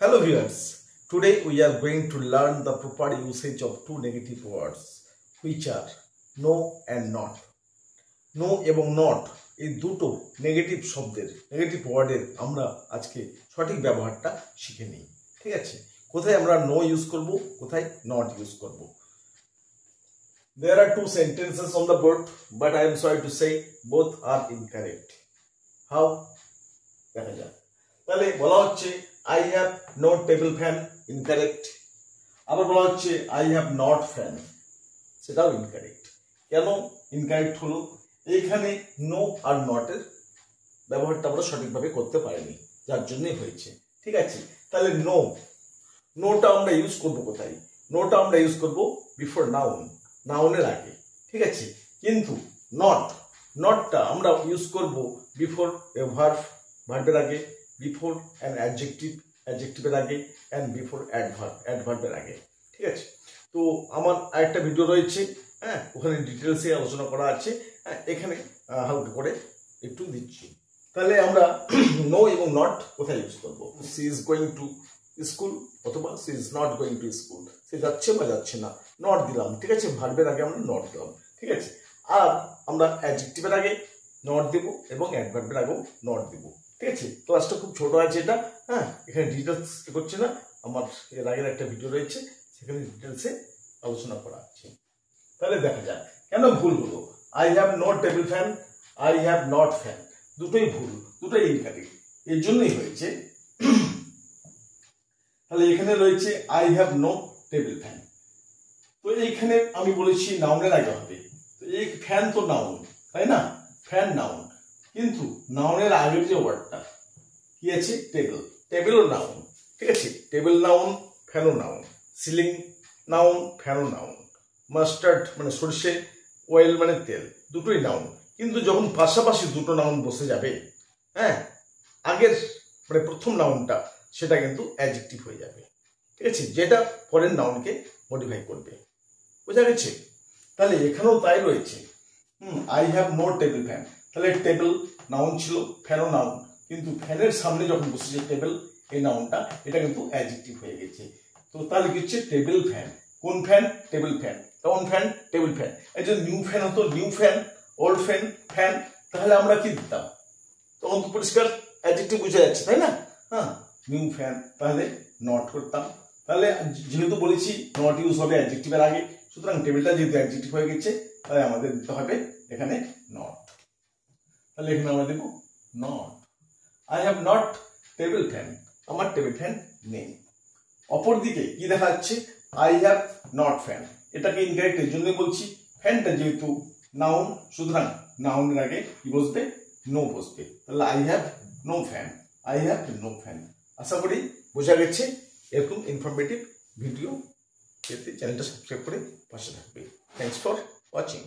Hello viewers, today we are going to learn the proper usage of two negative words which are no and not. No এবং not এই দুটো negative শব্দের negative ওয়ার্ডের আমরা আজকে সঠিক ব্যবহারটা শিখে নিই। ঠিক আছে, কোথায় আমরা no ইউজ করব, কোথায় not ইউজ করব। There are two sentences on the board but I am sorry to say both are incorrect. How? দেখা যাক। তাহলে বলা হচ্ছে I have no table fan, incorrect. আবার বলা হচ্ছে I have not fan, সেটাও incorrect. কেন incorrect হলো? এইখানে no আর not এর ব্যবহারটা আমরা সঠিকভাবে করতে পারিনি, যার জন্যই হয়েছে। ঠিক আছে, তাহলে নোটা আমরা ইউজ করব কোথায়? নোটা আমরা ইউজ করব বিফোর নাউনের আগে। ঠিক আছে, কিন্তু নটটা আমরা ইউজ করব বিফোর এ ভার্বের আগে, বিফোর অ্যান অ্যাডজেক্টিভের আগে, অ্যান্ড বিফোর অ্যাডভার্বের আগে। ঠিক আছে, তো আমার আরেকটা ভিডিও রয়েছে, হ্যাঁ, ওখানে ডিটেলসে আলোচনা করা আছে। হ্যাঁ, এখানে হালকা করে একটু দিচ্ছি। তাহলে আমরা নো এবং নট কোথায় ইউজ করব? She is going to school অথবা she is not going to school, সে যাচ্ছে বা যাচ্ছে না, নট দিলাম। ঠিক আছে, ভার্বের আগে আমরা নট দিলাম। ঠিক আছে, আর আমরা অ্যাডজেক্টিভের আগে নট দেব এবং অ্যাডভার্বের আগেও নট দেব। ঠিক আছে, ক্লাসটা খুব ছোট আছে এটা। হ্যাঁ, এখানে ডিটেলস করছে না, আমার এর আগের একটা ভিডিও রয়েছে, সেখানে ডিটেলসে আলোচনা করা আছে। তাহলে দেখা যাক কেন ভুল হলো। I have no table fan, I have not fan, দুটোই ভুল, দুটোই ইনকারেক্ট। এর জন্যই হয়েছে। তাহলে এখানে রয়েছে I have no table fan, তো এইখানে আমি বলেছি নাউনের আগে হবে। তো এই ফ্যান তো নাউন, তাই না? ফ্যান নাউন, কিন্তু নাউনের আগের যে ওয়ার্ডটা কি আছে? টেবিলও নাউন। ঠিক আছে, টেবিল নাউন, ফ্যানও নাউন, সিলিং নাউন, ফ্যানও নাউন, মাস্টার্ড মানে সরষে, অয়েল মানে তেল, দুটোই নাউন। কিন্তু যখন পাশাপাশি দুটো নাউন বসে যাবে, হ্যাঁ, আগের মানে প্রথম নাউনটা সেটা কিন্তু অ্যাডজেক্টিভ হয়ে যাবে। ঠিক আছে, যেটা পরের নাউনকে মডিফাই করবে। বোঝা গেছে? তাহলে এখানেও তাই রয়েছে। I have no table fan, তাহলে টেবিল নাউন ছিল, ফ্যানও নাউন, কিন্তু ফ্যানের সামনে যখন বসেছে টেবিল এই নাউনটা, এটা কিন্তু অ্যাডজেক্টিভ হয়ে গেছে। তো তাহলে কি হচ্ছে? Table fan. কোন ফ্যান? Table fan. কোন ফ্যান? Table fan. এই যে নিউ ফ্যান হতো নিউ ফ্যান, ওল্ড ফ্যান, তাহলে আমরা কি দিতাম? তখন তো পরিষ্কার অ্যাডজেক্টিভ বোঝা যাচ্ছে, তাই না? হ্যাঁ, নিউ ফ্যান, তাহলে নট করতাম। তাহলে যেহেতু বলেছি নট ইউজ হবে অ্যাডজেক্টিভের আগে, সুতরাং টেবিলটা যেহেতু অ্যাডজেক্টিভ হয়ে গেছে, তাই আমাদের দিতে হবে এখানে নট। তাহলে এখানে আমরা দেব not. I have not table fan, আমার টেবিল ফ্যান নেই। অপরদিকে কি দেখা যাচ্ছে? আই হ্যাভ নট ফ্যান, এটাকে ইনকারেক্ট এর জন্য বলছি, ফ্যানটা যেহেতু নাউন, সুতরাং নাউনের আগে কি বসবে? নো বসবে। তাহলে I have no fan, I have no fan. আশা করি বোঝা গেছে। এরকম ইনফরমেটিভ ভিডিও পেতে চ্যানেলটা সাবস্ক্রাইব করে পাশে থাকবে। Thanks for watching.